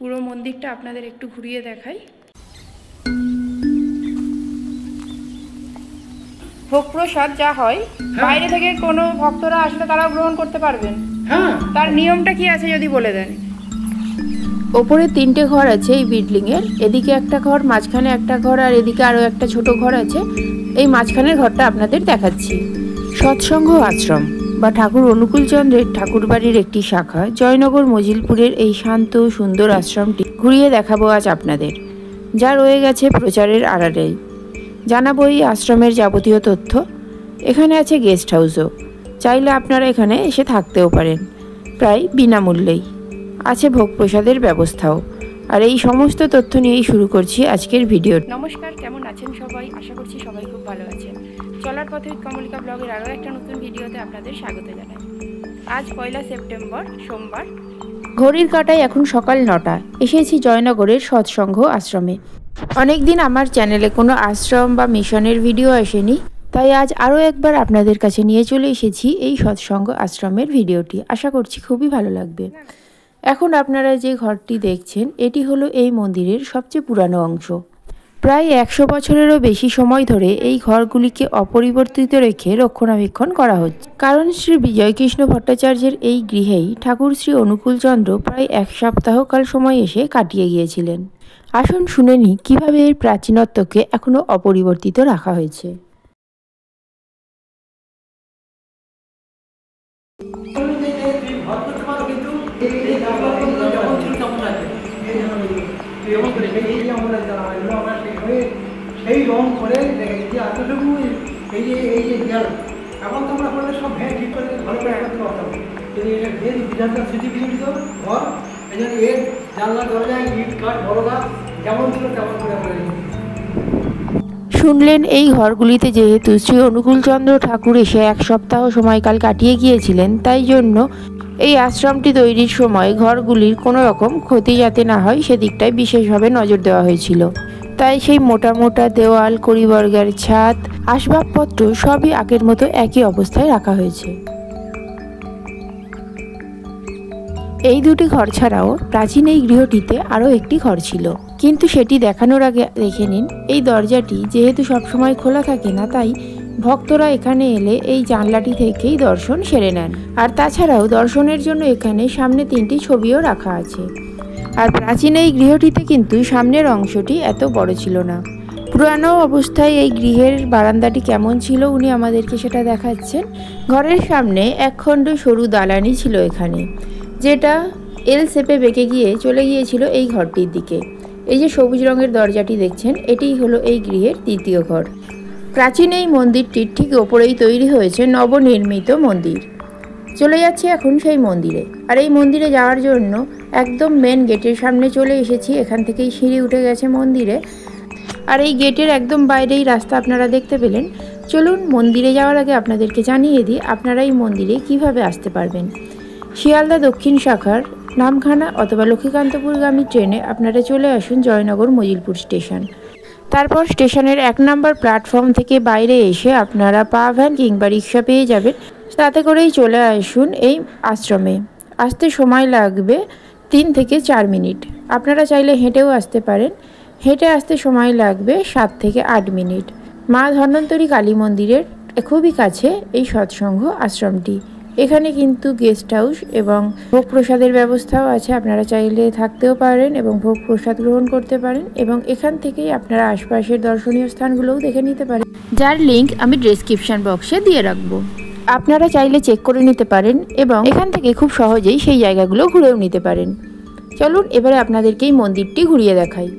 পুরো মন্দিরটা আপনাদের একটু ঘুরিয়ে দেখাই। ভোগ প্রসাদ যা হয় বাইরে থেকে কোনো ভক্তরা আসলে তারা গ্রহণ করতে পারবেন। তার নিয়মটা কি আছে যদি বলে দেন। ওপরে 3টে ঘর আছে এই বিল্ডিংয়ের, এদিকে একটা ঘর, মাঝখানে একটা ঘর, আর এদিকে আরও একটা ছোট ঘর আছে। এই মাঝখানের ঘরটা আপনাদের দেখাচ্ছি। সৎসঙ্গ আশ্রম বা ঠাকুর অনুকূলচন্দ্রের ঠাকুরবাড়ির একটি শাখা জয়নগর মজিলপুরের এই শান্ত সুন্দর আশ্রমটি ঘুরিয়ে দেখাবো আজ আপনাদের, যা রয়ে গেছে প্রচারের আড়ালেই। জানাবো এই আশ্রমের যাবতীয় তথ্য। এখানে আছে গেস্ট হাউসও, চাইলে আপনারা এখানে এসে থাকতেও পারেন প্রায় বিনামূল্যেই। আছে ভোগ প্রসাদের ব্যবস্থাও। আর এই সমস্ত তথ্য নিয়েই শুরু করছি আজকের ভিডিও। নমস্কার, কেমন আছেন সবাই? আশা করছি সবাই খুব ভালো আছেন। চলার পথে কমলিকা ব্লগের আরও একটা নতুন ভিডিওতে আপনাদের স্বাগত জানাই। আজ 1 সেপ্টেম্বর সোমবার। ঘড়ির কাঁটায় এখন সকাল 9টা। এসেছি জয়নগরের সৎসঙ্গ আশ্রমে। অনেকদিন আমার চ্যানেলে কোনো আশ্রম বা মিশনের ভিডিও আসেনি, তাই আজ আরও একবার আপনাদের কাছে নিয়ে চলে এসেছি এই সৎসঙ্গ আশ্রমের ভিডিওটি। আশা করছি খুবই ভালো লাগবে। এখন আপনারা যে ঘরটি দেখছেন এটি হলো এই মন্দিরের সবচেয়ে পুরানো অংশ। প্রায় 100 বছরেরও বেশি সময় ধরে এই ঘরগুলিকে অপরিবর্তিত রেখে রক্ষণাবেক্ষণ করা হচ্ছে। কারণ শ্রী বিজয়কৃষ্ণ ভট্টাচার্যের এই গৃহেই ঠাকুর শ্রী অনুকূলচন্দ্র প্রায় 1 সপ্তাহকাল সময় এসে কাটিয়ে গিয়েছিলেন। আসুন শুনে নিই কীভাবে এর প্রাচীনত্বকে এখনও অপরিবর্তিত রাখা হয়েছে। সেই রং করে রেখেছি এতটুকু এই যে দেয়াল এখন তো আমরা করলে সব ভ্যান ঠিক করে ভালো করে করতে পারতাম, কিন্তু এটা ভেন বিধানটা স্মৃতি বিজড়িত ঘর, এই জন্য এর জানলা দরজায় ইট কাঠ বড় গাছ যেমন ছিল তেমন করে আমরা রেখেছি। শুনলেন এই ঘরগুলিতে যেহেতু শ্রী অনুকূলচন্দ্র ঠাকুর এসে 1 সপ্তাহ সময়কাল কাটিয়ে গিয়েছিলেন, তাই জন্য এই আশ্রমটি তৈরির সময় ঘরগুলির কোনো রকম ক্ষতি যাতে না হয় সেদিকটায় বিশেষভাবে নজর দেওয়া হয়েছিল। তাই সেই মোটা মোটা দেওয়াল, কড়িবর্গের ছাদ, আসবাবপত্র সবই আগের মতো একই অবস্থায় রাখা হয়েছে। এই 2টি ঘর ছাড়াও প্রাচীন এই গৃহটিতে আরও একটি ঘর ছিল, কিন্তু সেটি দেখানোর আগে দেখে নিন এই দরজাটি যেহেতু সবসময় খোলা থাকে না, তাই ভক্তরা এখানে এলে এই জানলাটি থেকেই দর্শন সেরে নেন। আর তাছাড়াও দর্শনের জন্য এখানে সামনে 3টি ছবিও রাখা আছে। আর প্রাচীন এই গৃহটিতে কিন্তু সামনের অংশটি এত বড় ছিল না। পুরানো অবস্থায় এই গৃহের বারান্দাটি কেমন ছিল উনি আমাদেরকে সেটা দেখাচ্ছেন। ঘরের সামনে একখণ্ড সরু দালানি ছিল এখানে, যেটা এল শেপে বেঁকে গিয়ে চলে গিয়েছিল এই ঘরটির দিকে। এই যে সবুজ রঙের দরজাটি দেখছেন, এটিই হলো এই গৃহের 2য় ঘর। প্রাচীন এই মন্দিরটির ঠিক ওপরেই তৈরি হয়েছে নবনির্মিত মন্দির। চলে যাচ্ছি এখন সেই মন্দিরে। আর এই মন্দিরে যাওয়ার জন্য একদম মেন গেটের সামনে চলে এসেছি। এখান থেকেই সিঁড়ি উঠে গেছে মন্দিরে। আর এই গেটের একদম বাইরেই রাস্তা আপনারা দেখতে পেলেন। চলুন মন্দিরে যাওয়ার আগে আপনাদেরকে জানিয়ে দিই আপনারা এই মন্দিরে কিভাবে আসতে পারবেন। শিয়ালদা দক্ষিণ শাখার নামখানা অথবা লক্ষ্মীকান্তপুরগামী ট্রেনে আপনারা চলে আসুন জয়নগর মজিলপুর স্টেশন। তারপর স্টেশনের 1 নম্বর প্ল্যাটফর্ম থেকে বাইরে এসে আপনারা পা ভ্যান কিংবা রিক্সা পেয়ে যাবেন। তাতে করেই চলে আসুন এই আশ্রমে। আসতে সময় লাগবে 3 থেকে 4 মিনিট। আপনারা চাইলে হেঁটেও আসতে পারেন। হেঁটে আসতে সময় লাগবে 7 থেকে 8 মিনিট। মা ধন্বন্তরী কালী মন্দিরের খুবই কাছে এই সৎসঙ্গ আশ্রমটি। এখানে কিন্তু গেস্ট হাউস এবং ভোগ প্রসাদের ব্যবস্থাও আছে। আপনারা চাইলে থাকতেও পারেন এবং ভোগ প্রসাদ গ্রহণ করতে পারেন, এবং এখান থেকেই আপনারা আশপাশের দর্শনীয় স্থানগুলোও দেখে নিতে পারেন, যার লিঙ্ক আমি ডেসক্রিপশন বক্সে দিয়ে রাখবো। আপনারা চাইলে চেক করে নিতে পারেন এবং এখান থেকে খুব সহজেই সেই জায়গাগুলো ঘুরেও নিতে পারেন। চলুন এবারে আপনাদেরকে এই মন্দিরটি ঘুরিয়ে দেখাই।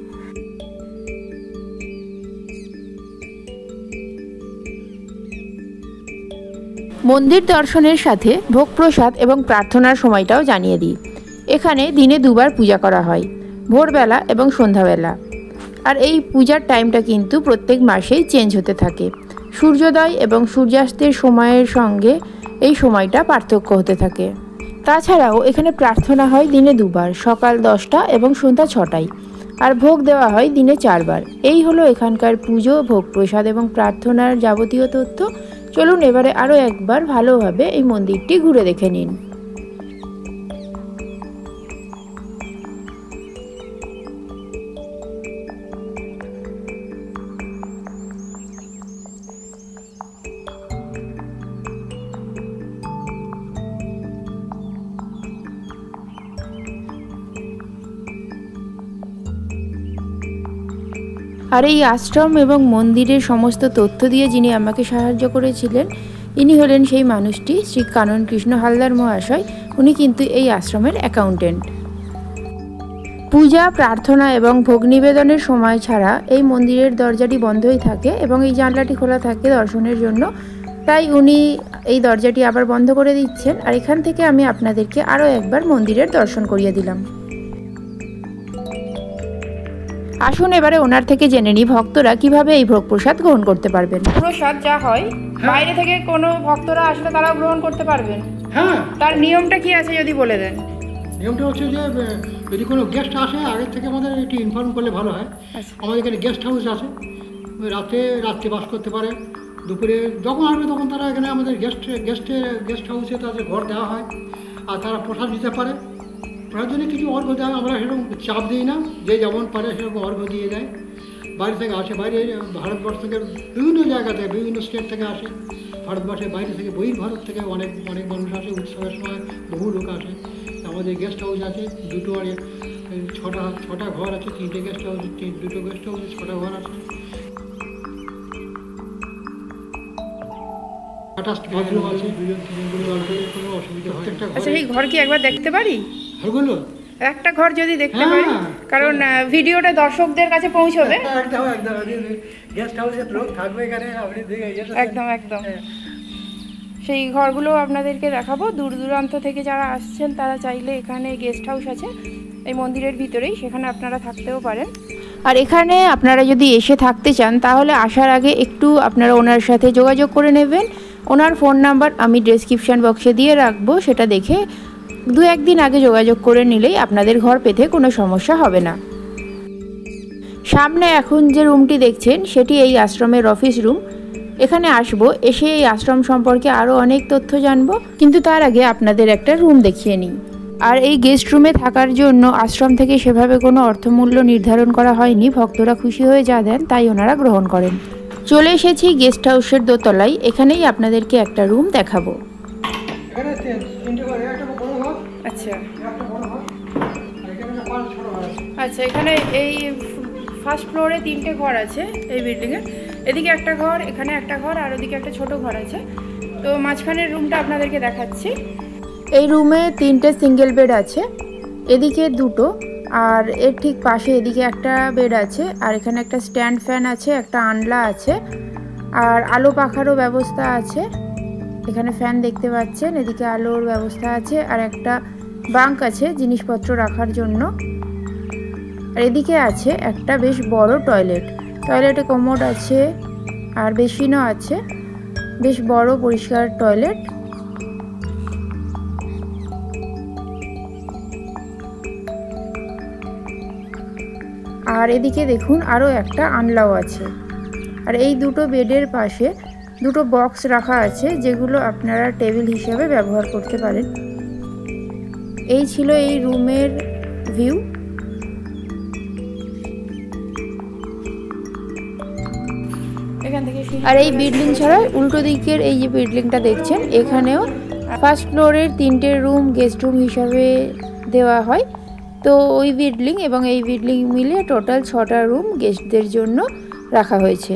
মন্দির দর্শনের সাথে ভোগ প্রসাদ এবং প্রার্থনার সময়টাও জানিয়ে দিই। এখানে দিনে 2 বার পূজা করা হয়, ভোরবেলা এবং সন্ধ্যাবেলা। আর এই পূজার টাইমটা কিন্তু প্রত্যেক মাসেই চেঞ্জ হতে থাকে। সূর্যোদয় এবং সূর্যাস্তের সময়ের সঙ্গে এই সময়টা পার্থক্য হতে থাকে। তাছাড়াও এখানে প্রার্থনা হয় দিনে 2 বার, সকাল 10টা এবং সন্ধ্যা 6টায়। আর ভোগ দেওয়া হয় দিনে 4 বার। এই হলো এখানকার পুজো, ভোগ প্রসাদ এবং প্রার্থনার যাবতীয় তথ্য। চলুন এবারে আরও একবার ভালোভাবে এই মন্দিরটি ঘুরে দেখে নিন। আর এই আশ্রম এবং মন্দিরের সমস্ত তথ্য দিয়ে যিনি আমাকে সাহায্য করেছিলেন ইনি হলেন সেই মানুষটি, শ্রী কানন কৃষ্ণ হালদার মহাশয়। উনি কিন্তু এই আশ্রমের অ্যাকাউন্টেন্ট। পূজা, প্রার্থনা এবং ভোগ নিবেদনের সময় ছাড়া এই মন্দিরের দরজাটি বন্ধই থাকে এবং এই জানলাটি খোলা থাকে দর্শনের জন্য। তাই উনি এই দরজাটি আবার বন্ধ করে দিচ্ছেন। আর এখান থেকে আমি আপনাদেরকে আরও একবার মন্দিরের দর্শন করিয়ে দিলাম। আসুন এবারে ওনার থেকে জেনে নিই ভক্তরা কিভাবে এই ভোগ প্রসাদ গ্রহণ করতে পারবেন। প্রসাদ যা হয় বাইরে থেকে কোনো ভক্তরা আসলে তারাও গ্রহণ করতে পারবেন? হ্যাঁ। তার নিয়মটা কি আছে যদি বলে দেন? নিয়মটা হচ্ছে যে যদি কোনো গেস্ট আসে আগের থেকে আমাদের একটু ইনফর্ম করলে ভালো হয়। আমাদের এখানে গেস্ট হাউস আছে, রাত্রে বাস করতে পারে। দুপুরে যখন আসবে তখন তারা এখানে আমাদের গেস্ট হাউসে তাদের ঘর দেওয়া হয়। আর তারা প্রসাদ দিতে পারে। প্রসাদ জন্য কিছু অর্ঘ্য দেয়, আমরা সেরকম চাপ দিই না, যে যেমন পারে সেরকম অর্ঘ্য দিয়ে দেয়। বাইরে থেকে আসে, বাইরে ভারতবর্ষ থেকে বিভিন্ন জায়গা থেকে, বিভিন্ন স্টেট থেকে আসে। ভারতবর্ষের বাইরে থেকে, বহির্ভারত থেকে অনেক মানুষ আসে। উৎসবের সময় বহু লোক আসে। আমাদের গেস্ট হাউস আছে দুটো, আর ছটা ঘর আছে, 3টে গেস্ট হাউস, 2টো গেস্ট হাউসে 6টা ঘর আছে। বাথরুম আছে, 2-3 আসবে, কোনো অসুবিধা হয়। আচ্ছা, এই ঘর কি একবার দেখতে পারি? ঘরগুলো একটা ঘর যদি দেখতে পারি, কারণ ভিডিওটা দর্শকদের কাছে পৌঁছবে। একদম গেস্ট হাউসে লোক থাকবে এখানে, আপনি একদম সেই ঘরগুলো আপনাদেরকে দেখাবো। দূর দূরান্ত থেকে যারা আসছেন তারা চাইলে এখানে গেস্ট হাউস আছে এই মন্দিরের ভিতরেই, সেখানে আপনারা থাকতেও পারেন। আর এখানে আপনারা যদি এসে থাকতে চান তাহলে আসার আগে একটু আপনারা ওনার সাথে যোগাযোগ করে নেবেন। ওনার ফোন নাম্বার আমি ডেসক্রিপশান বক্সে দিয়ে রাখবো, সেটা দেখে 2-1 দিন আগে যোগাযোগ করে নিলেই আপনাদের ঘর পেতে কোনো সমস্যা হবে না। সামনে এখন যে রুমটি দেখছেন সেটি এই আশ্রমের অফিস রুম। এখানে আসবো, এসে এই আশ্রম সম্পর্কে আরও অনেক তথ্য জানবো, কিন্তু তার আগে আপনাদের একটা রুম দেখিয়ে নিই। আর এই গেস্ট রুমে থাকার জন্য আশ্রম থেকে সেভাবে কোনো অর্থমূল্য নির্ধারণ করা হয়নি। ভক্তরা খুশি হয়ে যা দেন তাই ওনারা গ্রহণ করেন। চলে এসেছি গেস্ট হাউসের দোতলায়, এখানেই আপনাদেরকে একটা রুম দেখাবো। আচ্ছা, এখানে এই ফার্স্ট ফ্লোরে 3টে ঘর আছে এই বিল্ডিংয়ে। এদিকে একটা ঘর, এখানে একটা ঘর, আর ওদিকে একটা ছোট ঘর আছে। তো মাঝখানের রুমটা আপনাদেরকে দেখাচ্ছি। এই রুমে 3টে সিঙ্গেল বেড আছে, এদিকে 2টো, আর এর ঠিক পাশে এদিকে একটা বেড আছে। আর এখানে একটা স্ট্যান্ড ফ্যান আছে, একটা আনলা আছে, আর আলো পাখারও ব্যবস্থা আছে। এখানে ফ্যান দেখতে পাচ্ছেন, এদিকে আলোর ব্যবস্থা আছে, আর একটা বাঙ্ক আছে জিনিসপত্র রাখার জন্য। আর এদিকে আছে একটা বেশ বড় টয়লেটে কমোড আছে আর বেসিনও আছে, বেশ বড় পরিষ্কার টয়লেট। আর এদিকে দেখুন আরও একটা আনলাও আছে। আর এই 2টো বেডের পাশে 2টো বক্স রাখা আছে, যেগুলো আপনারা টেবিল হিসেবে ব্যবহার করতে পারেন। এই ছিল এই রুমের ভিউ। আর এই বিল্ডিং ছাড়া উল্টো দিকের এই যে বিল্ডিংটা দেখছেন, এখানেও ফার্স্ট ফ্লোরের 3টে রুম গেস্ট রুম হিসাবে দেওয়া হয়। তো ওই বিল্ডিং এবং এই বিল্ডিং মিলে টোটাল 6টা রুম গেস্টদের জন্য রাখা হয়েছে।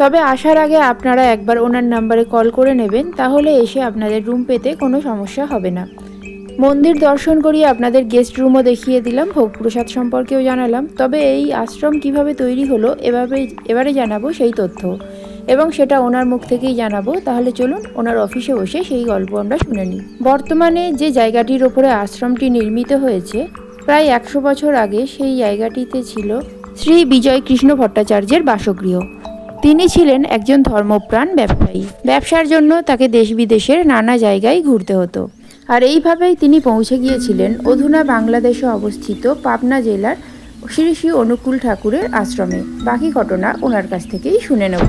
তবে আসার আগে আপনারা একবার ওনার নাম্বারে কল করে নেবেন, তাহলে এসে আপনাদের রুম পেতে কোনো সমস্যা হবে না। মন্দির দর্শন করিয়ে আপনাদের গেস্ট রুমও দেখিয়ে দিলাম, ভোগ প্রসাদ সম্পর্কেও জানালাম। তবে এই আশ্রম কিভাবে তৈরি হলো এবারে জানাবো সেই তথ্য, এবং সেটা ওনার মুখ থেকেই জানাবো। তাহলে চলুন ওনার অফিসে বসে সেই গল্প আমরা শুনে নিই। বর্তমানে যে জায়গাটির ওপরে আশ্রমটি নির্মিত হয়েছে, প্রায় 100 বছর আগে সেই জায়গাটিতে ছিল শ্রী বিজয় কৃষ্ণ ভট্টাচার্যের বাসগৃহ। তিনি ছিলেন একজন ধর্মপ্রাণ ব্যবসায়ী। ব্যবসার জন্য তাকে দেশ বিদেশের নানা জায়গায় ঘুরতে হতো। আর এইভাবেই তিনি পৌঁছে গিয়েছিলেন অধুনা বাংলাদেশে অবস্থিত পাবনা জেলার শ্রী শ্রী অনুকূল ঠাকুরের আশ্রমে। বাকি ঘটনা ওনার কাছ থেকেই শুনে নেব।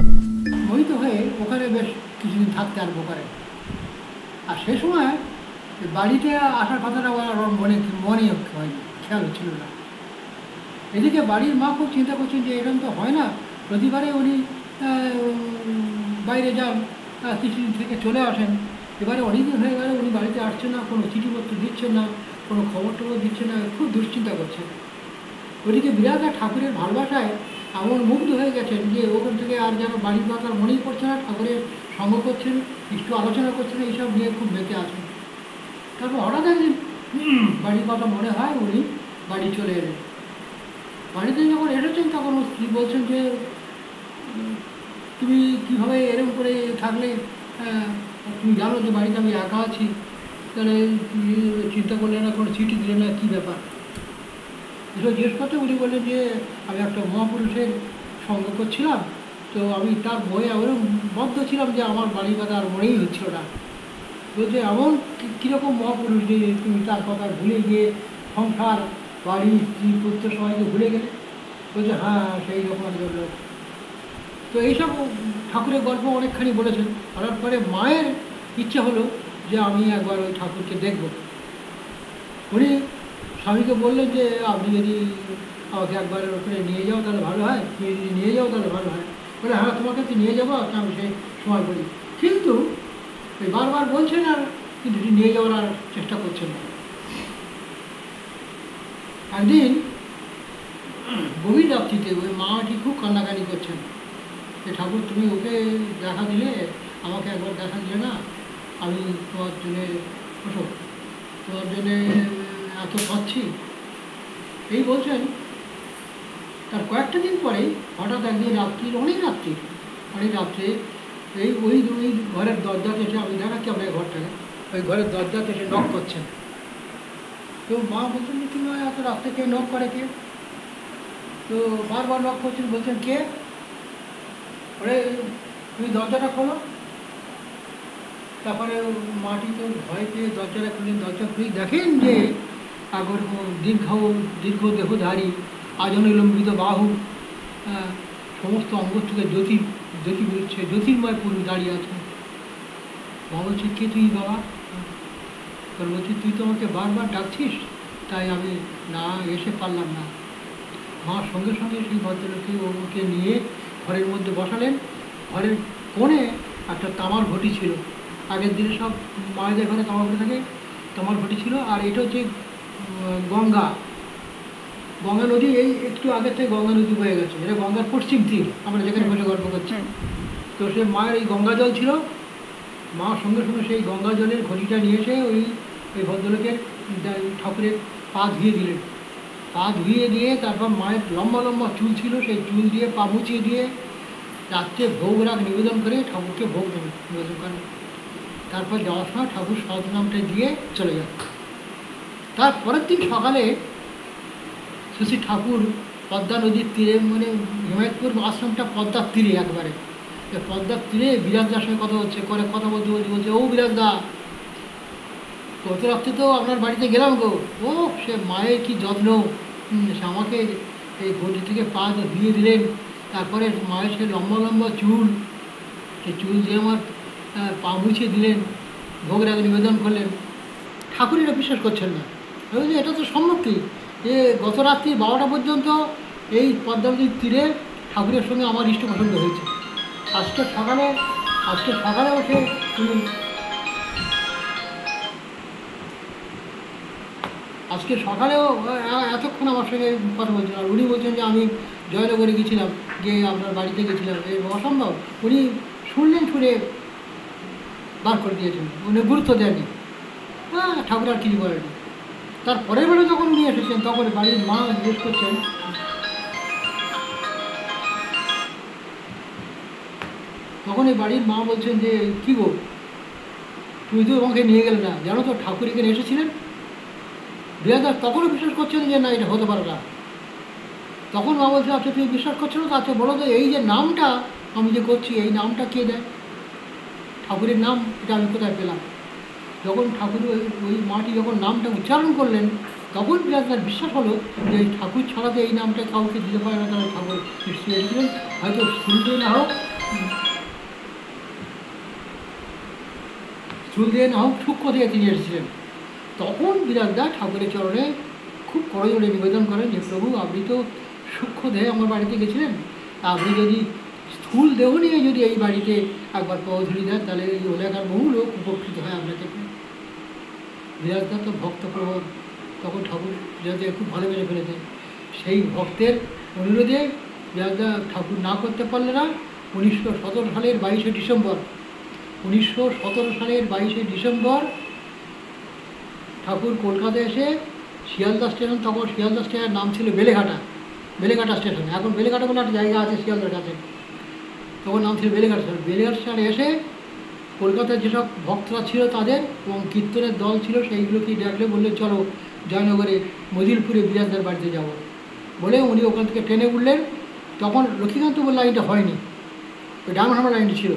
মোহিত হয়ে ওখানে বেশ কিছুদিন থাকতে আরম্ভ করে। আর সে সময় বাড়িতে আসার কথাটা মনে হয়নি, খেয়াল হচ্ছিল না। এদিকে বাড়ির মা খুব চিন্তা করছেন যে এরকম তো হয় না, প্রতিবারে উনি বাইরে যান, কিছুদিন থেকে চলে আসেন। এবারে অনেকদিন হয়ে গেলে উনি বাড়িতে আসছেন না, কোনো চিঠিপত্র দিচ্ছেন না, কোনো খবর টবর দিচ্ছেন না, খুব দুশ্চিন্তা করছে। ওদিকে বিরাট ঠাকুরের ভালোবাসায় এমন মুগ্ধ হয়ে গেছেন যে ওখান থেকে আর যেন বাড়ির কথা আর মনেই পড়ছে না, ঠাকুরের সঙ্গ করছেন, একটু আলোচনা করছেন, এইসব নিয়ে খুব মেতে আছেন। তারপর হঠাৎ একদিন বাড়ির কথা মনে হয়, উনি বাড়ি চলে এলেন। বাড়িতে যখন এসেছেন তখন ওর স্ত্রী বলছেন যে তুমি কীভাবে এরকম করে থাকলে, তুমি জানো যে বাড়িতে আমি একা আছি, তাহলে তুমি চিন্তা করলে না, কোনো চিঠি দিলে না, কী ব্যাপার? এসব জিজ্ঞেস করতে উনি বললেন যে আমি একটা মহাপুরুষের সঙ্গ করছিলাম, তো আমি তার বইয়ে ওরকম বদ্ধ ছিলাম যে আমার বাড়ির কথা আর মনেই হচ্ছিল না। বলছে এমন কীরকম মহাপুরুষ যে তুমি তার কথা ভুলে গিয়ে সংসার, বাড়ি, স্ত্রী, পুত্র সবাইকে ভুলে গেলে? বলছে হ্যাঁ, সেই রকম একজন লোক। তো এইসব ঠাকুরের গল্প অনেকখানি বলেছেন। করার পরে মায়ের ইচ্ছে হলো যে আমি একবার ওই ঠাকুরকে দেখব। উনি স্বামীকে বললেন যে আপনি যদি আমাকে একবার ওখানে নিয়ে যাও তাহলে ভালো হয়, তুমি যদি নিয়ে যাও তাহলে ভালো হয়। বলে হ্যাঁ, তোমাকে তো নিয়ে যাবো, আমি সেই সময় বলি। কিন্তু ওই বারবার বলছেন আর কিন্তু নিয়ে যাওয়ার আর চেষ্টা করছেন না। একদিন গভীর রাত্রিতে ওই মাটি খুব কান্নাকানি করছেন যে ঠাকুর তুমি ওকে দেখা দিলে, আমাকে একবার দেখা দিলে না, আমি তোমার জন্যে ওসব তোমার জন্যে এত পাচ্ছি, এই বলছেন। তার কয়েকটা দিন পরেই হঠাৎ একদিন রাত্রির অনেক রাত্রে ওই ঘরের দরজাতে এসে, আমি দেখাচ্ছি আপনার ঘরটাকে, ওই ঘরের দরজাতে এসে নক করছেন। তো মা বলছেন যে তুমি এত রাত্রে কে নক করে, কে? তো বারবার নক করছেন, বলছেন কে? ওরে তুমি দরজাটা খোলো। তারপরে মাটি তো ভয় পেয়ে দরজাটা খুললেন। দরজা খুলে দেখেন যে আগর দীর্ঘ দেহধারী, আজনলম্বিত বাহু, সমস্ত অঙ্গ থেকে জ্যোতি বেরোচ্ছে, জ্যোতির্ময় পুরুষ দাঁড়িয়ে আছে। মা বলছে কে তুই বাবা? তোর বলছি তুই তো আমাকে বারবার ডাকছিস, তাই আমি না এসে পারলাম না। মার সঙ্গে সঙ্গে সেই ভদ্রলোককে ওকে নিয়ে ঘরের মধ্যে বসালেন। ঘরের কোণে একটা তামার ঘটি ছিল। আগের দিনে সব মায়েদের ঘরে তামার ঘটি থাকে, তামার ঘটি ছিল। আর এটা হচ্ছে গঙ্গা নদী, এই একটু আগে থেকে গঙ্গা নদী বয়ে গেছে, এটা গঙ্গার পশ্চিম তীর, আমরা যেখানে বসে গল্প করছি। তো সে মায়ের এই গঙ্গা জল ছিল। মা সঙ্গে সঙ্গে সেই গঙ্গা জলের ঘটিটা নিয়ে এসে ওই ভদ্রলোকের ঠাকুরের পা ধুয়ে দিলেন। পা ধুয়ে দিয়ে তারপর মায়ের লম্বা লম্বা চুল ছিল, সেই চুল দিয়ে পা মুছিয়ে দিয়ে রাত্রে ভোগ রাগ নিবেদন করে ঠাকুরকে ভোগ নিবেদন করেন। তারপর যাওয়ার সময় ঠাকুর সহস্রনামটা দিয়ে চলে যান। তার পরের দিন সকালে শ্রী ঠাকুর পদ্মা নদীর তীরে, মানে হিমায়তপুর আশ্রমটা পদ্মার তীরে একবারে, পদ্মার তীরে বিরাজদার সঙ্গে কথা বলছে ও বিরাজদা, গত রাত্রে তো আপনার বাড়িতে গেলাম গো, ও সে মায়ের কি যত্ন, সে আমাকে এই ঘটি থেকে পা ধুয়ে দিলেন। তারপরে মায়ের সে লম্বা লম্বা চুল, সেই চুল দিয়ে আমার পা মুছিয়ে দিলেন, ভোগ রাগ নিবেদন করলেন। ঠাকুর এটা বিশ্বাস করছেন না। বলছি এটা তো সম্ভব কি, যে গত রাত্রি 12টা পর্যন্ত এই পদ্মা নদীর তীরে ঠাকুরের সঙ্গে আমার ইষ্ট পছন্দ হয়েছে। আজকে সকালে উঠে উনি আজকে সকালেও এতক্ষণ আমার সঙ্গে কথা বলছেন। আর উনি বলছেন যে আমি জয়নগরে গেছিলাম, যে আপনার বাড়িতে গেছিলাম, এ অসম্ভব। উনি শুনলেন, শুনে বার করে দিয়েছেন, উনি গুরুত্ব দেননি। হ্যাঁ, ঠাকুর আর কিছু বলেনি। তার পরের বেলা যখন উনি এসেছেন তখন বাড়ির মা জিজ্ঞেস করছেন, তখন এই বাড়ির মা বলছেন যে কী গো, তুমি তো আমাকে নিয়ে গেলে না, জানো তো ঠাকুর এখানে এসেছিলেন। বিরাদার তখনও বিশ্বাস করছেন যে না, এটা হতে পারে না। তখন মা বলছে আচ্ছা তুমি বিশ্বাস করছো না, তো আচ্ছা বলো তো এই যে নামটা আমি যে করছি, এই নামটা কে দেয়? ঠাকুরের নাম, এটা আমি কোথায় পেলাম? যখন ঠাকুর ওই মাটি যখন নামটা উচ্চারণ করলেন, তখন বিরাদার বিশ্বাস হলো যে এই ঠাকুর ছাড়া যে এই নামটা কাউকে দিতে পারে না, তাহলে ঠাকুর নিশ্চয়ই এসেছিলেন, হয়তো চুল দিয়ে না হোক সূক্ষ্ম দিয়ে তিনি এসেছিলেন। তখন বিরাজদা ঠাকুরের চরণে খুব করজোড়ে নিবেদন করেন যে প্রভু, আপনি তো সূক্ষ্ম দেহে আমার বাড়িতে গেছিলেন, আপনি যদি স্থূল দেহ নিয়ে যদি এই বাড়িতে একবার পৌঁছড়ি দেন, তাহলে এই এলাকার বহু লোক উপকৃত হয় আপনাকে। বিরাজদা তো ভক্ত প্রবণ, তখন ঠাকুর বিরাজদাকে খুব ভালোবেসে ফেলেছেন। সেই ভক্তের অনুরোধে বিরাজদা ঠাকুর না করতে পারলে না 1917 সালের 22শে ডিসেম্বর 1917 সালের 22শে ডিসেম্বর ঠাকুর কলকাতায় এসে শিয়ালদা স্টেশন, তখন শিয়ালদা স্টেশনের নাম ছিল বেলেঘাটা স্টেশন, এখন বেলেঘাটা বলে একটা জায়গা আছে শিয়ালদার কাছে, তখন নাম ছিল বেলেঘাটা স্টেশন। বেলেঘাটা স্টেশনে এসে কলকাতায় যেসব ভক্তরা ছিল তাদের এবং কীর্তনের দল ছিল সেইগুলোকে ডাকলে, বললে চলো জয়নগরে মজিলপুরে বিরাজদার বাড়িতে যাব বলে উনি ওখান থেকে ট্রেনে উঠলেন। তখন লক্ষ্মীকান্তপুর লাইনটা হয়নি, ওই ডায়মন্ড লাইনটি ছিল।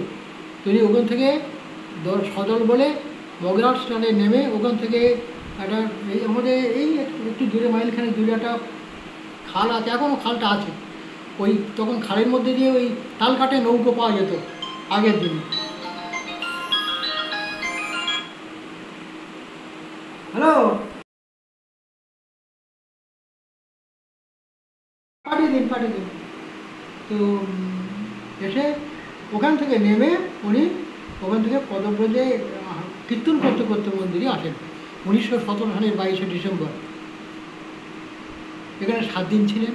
তো উনি ওখান থেকে সদল বলে বগরাট স্ট্যান্ডে নেমে ওখান থেকে একটা এই আমাদের এই একটু দূরে মাইলখানে দূরে একটা খাল আছে, এখনও খালটা আছে, ওই তখন খালের মধ্যে দিয়ে ওই তাল কাটে নৌকো পাওয়া যেত আগের দিনে। হ্যালো, পাঠিয়ে দিন। তো এসে ওখান থেকে নেমে উনি ওখান থেকে পদব্রজে কীর্তন করতে করতে মন্দিরে আসেন 1917 সালের 22শে ডিসেম্বর। এখানে 7 দিন ছিলেন।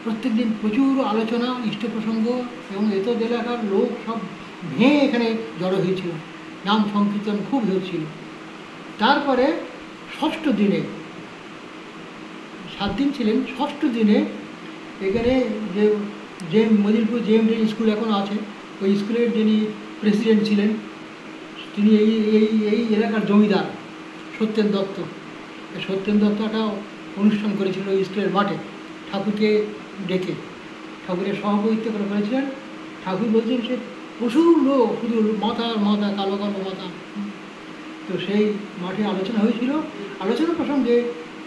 প্রত্যেক দিন প্রচুর আলোচনা, ইষ্ট প্রসঙ্গ এবং এতদ এলাকার লোক সব ভেঙে এখানে জড়ো হয়েছিল, নাম সংকীর্তন খুব হয়েছিল। তারপরে ষষ্ঠ দিনে, 7 দিন ছিলেন, ষষ্ঠ দিনে এখানে যে মজিলপুর JMD স্কুল এখন আছে, ওই স্কুলের যিনি প্রেসিডেন্ট ছিলেন তিনি এই এলাকার জমিদার সত্যেন দত্ত। সত্যেন দত্ত একটা অনুষ্ঠান করেছিল ওই স্কুলের মাঠে, ঠাকুরকে ডেকে ঠাকুরের সভাপতিত্ব করে করেছিলেন। ঠাকুর বলছেন সে প্রচুর লোক, শুধু মাথা কালো মাথা। তো সেই মাঠে আলোচনা হয়েছিল। আলোচনা প্রসঙ্গে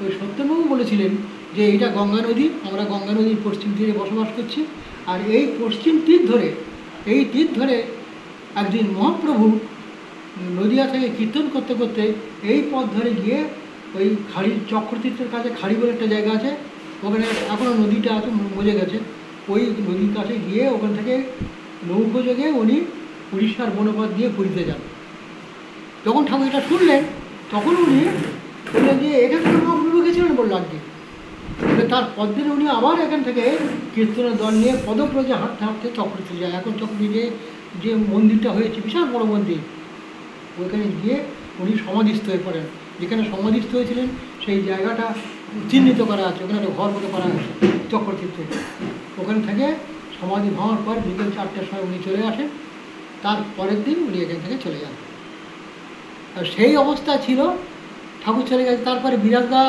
ওই সত্যেনবাবু বলেছিলেন যে এইটা গঙ্গা নদী, আমরা গঙ্গা নদীর পশ্চিম তীরে বসবাস করছি, আর এই পশ্চিম তীর ধরে একদিন মহাপ্রভু নদিয়া থেকে কীর্তন করতে করতে এই পথ ধরে গিয়ে ওই খাড়ির চক্রতীর্থের কাছে খাড়ি বলে একটা জায়গা আছে, ওখানে এখনও নদীটা আছে, মজে গেছে, ওই নদীর কাছে গিয়ে ওখান থেকে নৌকো যোগে উনি উড়িষ্যার বনপথ দিয়ে পুরীতে যান। যখন ঠাকুর এটা শুনলেন তখন উনি বললেন যে এখান থেকে মহাপ্রভু গেছিলেন বলল আজকে। তার পরদিন উনি আবার এখান থেকে কীর্তনের দল নিয়ে পদব্রজে হাঁটতে চক্রতীর্থে যায়। এখন চক্রতীর্থে যে মন্দিরটা হয়েছে বিশাল বড় মন্দির, ওইখানে গিয়ে উনি সমাধিস্থ হয়ে পড়েন। যেখানে সমাধিস্থ হয়েছিলেন সেই জায়গাটা চিহ্নিত করা আছে, ওখানে একটা ঘর মতো করা হয়েছে চক্রতীর্থে। ওখান থেকে সমাধি ভাঙার পর বিকেল 4টার সময় উনি চলে আসেন। তার পরের দিন উনি এখান থেকে চলে যান। আর সেই অবস্থা ছিল, ঠাকুর চলে গেছে। তারপরে বিরাজদা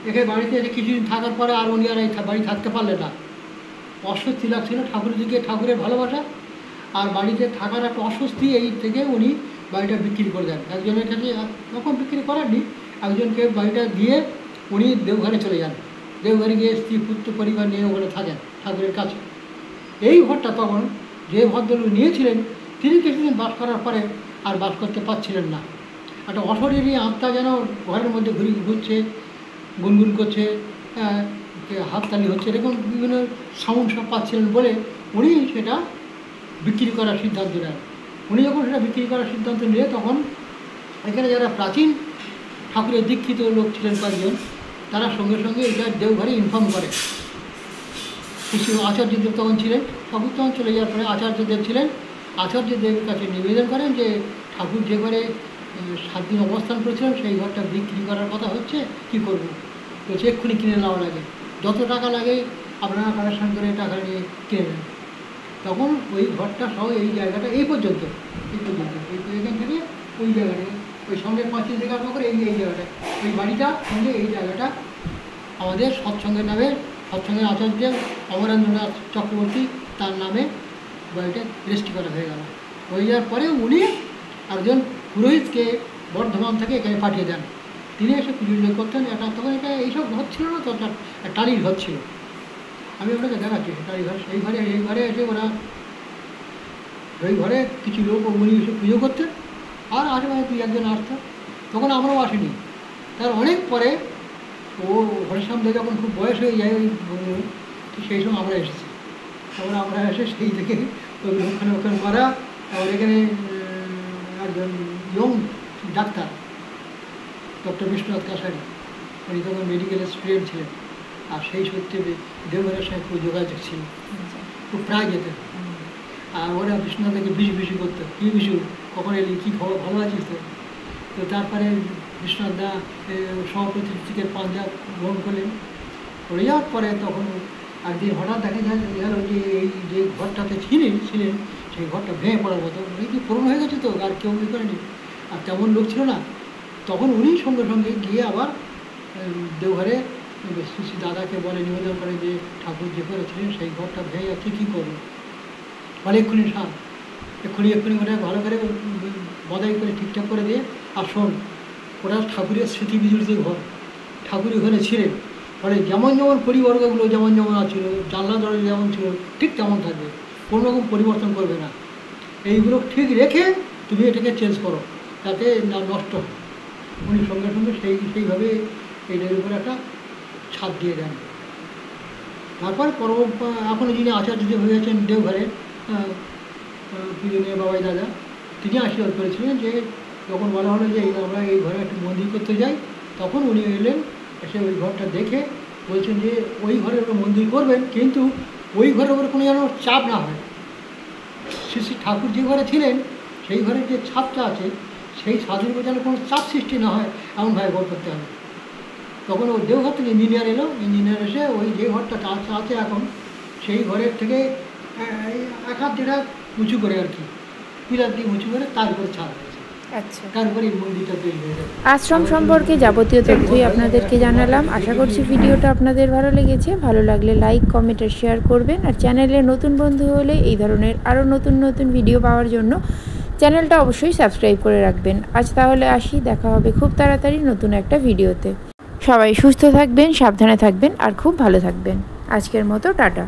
এখানে বাড়িতে এসে কিছুদিন থাকার পরে আর উনি আর এই বাড়ি থাকতে পারলেন না। অস্বস্তি লাগছিল ঠাকুরের দিকে, ঠাকুরের ভালোবাসা আর বাড়িতে থাকার একটা অস্বস্তি, এই থেকে উনি বাড়িটা বিক্রি করে দেন একজনের কাছে। তখন বিক্রি করেননি, একজনকে বাড়িটা দিয়ে উনি দেওঘরে চলে যান। দেওঘরে গিয়ে স্ত্রী পুত্র পরিবার নিয়ে ওখানে থাকেন ঠাকুরের কাছে। এই ঘরটা তখন যে ভদ্রলোক নিয়েছিলেন তিনি কিছুদিন বাস করার পরে আর বাস করতে পারছিলেন না। একটা অশরীরী আত্মা যেন ঘরের মধ্যে ঘুরছে, গুনগুন করছে, হাততালি হচ্ছে, এরকম বিভিন্ন সাউন্ড সব পাচ্ছিলেন বলে উনি সেটা বিক্রি করার সিদ্ধান্ত নেন। উনি যখন সেটা বিক্রি করার সিদ্ধান্ত নিয়ে তখন এখানে যারা প্রাচীন ঠাকুরের দীক্ষিত লোক ছিলেন কয়েকজন, তারা সঙ্গে সঙ্গে এটা দেওঘরে ইনফর্ম করে। কিছু আচার্যদেব তখন ছিলেন, ঠাকুর তখন চলে যাওয়ার পরে আচার্যদেব ছিলেন। আচার্যদেবের কাছে নিবেদন করেন যে ঠাকুর যে ঘরে 7 দিন অবস্থান করেছিলেন সেই ঘরটা বিক্রি করার কথা হচ্ছে, কি করব? তো এক্ষুনি কিনে নেওয়া লাগে, যত টাকা লাগে আপনারা কালেকশন করে টাকা নিয়ে কিনে নেন। তখন ওই ঘরটা সহ এই জায়গাটা এই পর্যন্ত এখান থেকে ওই জায়গাটা, ওই সঙ্গে 5 থেকে আরম্ভ করে এই জায়গাটা, ওই বাড়িটা সঙ্গে এই জায়গাটা আমাদের সৎসঙ্গের নামে, সৎসঙ্গের আচার্য অমরেন্দ্রনাথ চক্রবর্তী তার নামে বাড়িটা রেজিস্ট্রি করা হয়ে গেল। হয়ে যাওয়ার পরে উনি একজন পুরোহিতকে বর্ধমান থেকে এখানে পাঠিয়ে দেন। তিনি এসে পুজো করতেন। এটা তখন এটা এইসব ঘর ছিল না, তো টালির ঘর ছিল। আমি আপনাকে দেখাচ্ছি টালির ঘর। এই ঘরে এসে ওরা ওই ঘরে কিছু লোক উনি এসে পুজো করতেন, আর আশেপাশে 2-1 জন আসতো। তখন আমরাও আসিনি। তার অনেক পরে ও হরিশ্যামদের যখন খুব বয়স হয়ে যায় ওই সেই সময় আমরা এসেছি। তারপরে আমরা এসে সেই থেকে ওই রক্ষণাবেক্ষণ করা। তারপর এখানে একজন ইয়ং ডাক্তার ডক্টর বিশ্বনাথ কাছারি, উনি তখন মেডিকেলের স্টুডেন্ট ছিলেন, আর সেই সূত্রে দেওঘরের সঙ্গে খুব যোগাযোগ ছিল, খুব প্রায় যেতেন। আর ওরা বিশ্বনাথকে বিশু করতো, কী বিশু, কখন এলি, কী খবর, ভালো আছিস তো? তো তারপরে বিশ্বনাথ দা সভাপতি থেকে পাঞ্জাব গ্রহণ করলেন। করে যাওয়ার পরে তখন একদিন হঠাৎ দেখা যায় যে এই যে ঘরটাতে ছিলেন সেই ঘরটা ভেঙে পড়ার মতো, এই কি পুরনো হয়ে গেছে তো, আর কেউ করেনি, আর তেমন লোক ছিল না। তখন উনি সঙ্গে সঙ্গে গিয়ে আবার দেওঘরে শ্রী দাদাকে বলে, নিবেদন করে যে ঠাকুর যে করেছিলেন সেই ঘরটা ভেঙে যাচ্ছে, কী করবো, বলে এক্ষুনি সার, এক্ষুনি ওটা ভালো করে বদাই করে ঠিকঠাক করে দিয়ে, আর শোন, ওটা ঠাকুরের স্মৃতি বিজড়িত ঘর, ঠাকুর ওখানে ছিলেন, ফলে যেমন পরিবর্গগুলো যেমন ছিল, জানলা দরজা যেমন ছিল ঠিক তেমন থাকবে, কোনো রকম পরিবর্তন করবে না। এইগুলো ঠিক রেখে তুমি এটাকে চেঞ্জ করো যাতে না নষ্ট হয়। উনি সঙ্গে সঙ্গে সেইভাবে এইটার উপরে একটা ছাদ দিয়ে দেন। তারপর এখনও যিনি আচার্য হয়েছেন দেওঘরে, পূজনীয় বাবাই দাদা, তিনি আশীর্বাদ করেছিলেন যে যখন বলা হলো যে আমরা এই ঘরে একটু মন্দির করতে যাই, তখন উনি এলেন, এসে ওই ঘরটা দেখে বলছেন যে ওই ঘরের উপর মন্দির করবেন, কিন্তু ওই ঘরের উপরে কোনো যেন চাপ না হয়। শ্রী ঠাকুর যে ঘরে ছিলেন সেই ঘরের যে ছাদটা আছে সেই ছাদের উপর যেন কোনো চাপ সৃষ্টি না হয়, এমনভাবে ঘর করতে হবে। তখন ওই দেওঘর থেকে ইঞ্জিনিয়ার এলো, ইঞ্জিনিয়ার এসে ওই যে ঘরটা আছে এখন সেই ঘরের থেকে 1-1.5 হাত উঁচু করে আর কি, পিলার দিয়ে উঁচু করে তারপরে ছাদ হয়েছে। আচ্ছা, তারপরে এই মন্দিরটা তৈরি হয়ে যাবে। আশ্রম সম্পর্কে যাবতীয় তথ্যই আপনাদেরকে জানালাম। আশা করছি ভিডিওটা আপনাদের ভালো লেগেছে। ভালো লাগলে লাইক, কমেন্ট আর শেয়ার করবেন। আর চ্যানেলে নতুন বন্ধু হলে এই ধরনের আরও নতুন নতুন ভিডিও পাওয়ার জন্য চ্যানেলটা অবশ্যই সাবস্ক্রাইব করে রাখবেন। আজ তাহলে আসি, দেখা হবে খুব তাড়াতাড়ি নতুন একটা ভিডিওতে। সবাই সুস্থ থাকবেন, সাবধানে থাকবেন আর খুব ভালো থাকবেন। আজকের মতো টাটা।